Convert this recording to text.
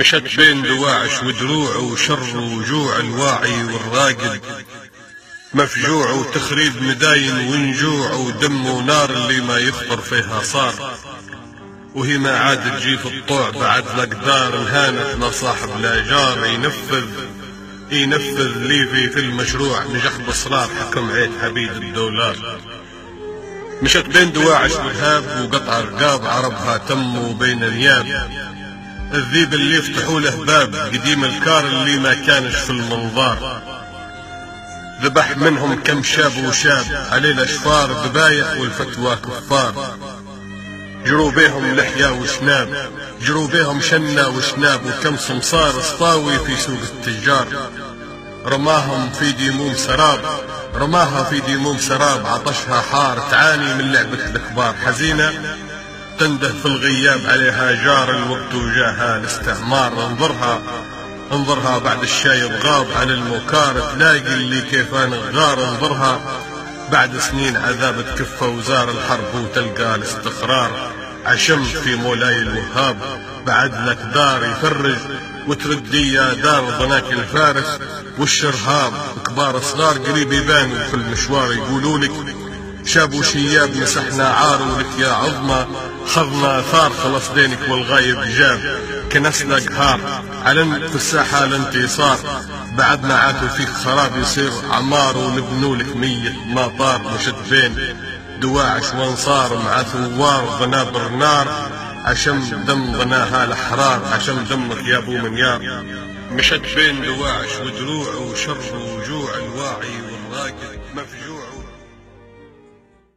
مشت بين دواعش ودروع وشر وجوع الواعي والراقد، مفجوع وتخريب مداين ونجوع ودم ونار اللي ما يخطر فيها صار. وهي ما عاد تجي في الطوع بعد الأقدار، انهانت لا صاحب لا جار ينفذ ليفي في المشروع، نجح بإصرار حكم عيد حبيب الدولار. مشت بين دواعش والهاب وقطع رقاب عربها تم وبين نياب، الذيب اللي يفتحوا له باب قديم الكار اللي ما كانش في المنظار. ذبح منهم كم شاب وشاب عليه الاشفار، ذبايح والفتوى كفار. جروا بيهم لحيا وشناب، جروا بيهم شنا وشناب، وكم سمسار اسطاوي في سوق التجار. رماها في ديموم سراب، عطشها حار تعاني من لعبة الكبار. حزينة تنده في الغياب عليها جار، الوقت وجاها الاستعمار. انظرها بعد الشايب غاب عن المكار، تلاقي اللي كيفان غار. انظرها بعد سنين عذاب تكفى وزار الحرب، وتلقى الاستقرار. عشم في مولاي الوهاب بعد لك دار يفرج، وتردي يا دار ضناك الفارس والشرهاب. كبار صغار قريب يبانوا في المشوار، يقولوا لك شاب وشياب مسحنا عار، ولك يا عظمى خضنا ثار. خلص دينك والغايب جاب، كنسنا قهار علن في الساحة الانتصار. بعد ما عاتوا فيك خراب يصير عمار، ونبنوا لك 100 مطار. مشت بين دواعش وانصار مع ثوار ضنابر نار، عشم دم ضناها الاحرار، عشم دمك يا ابو منيار. مشت بين دواعش ودروع وشر وجوع الواعي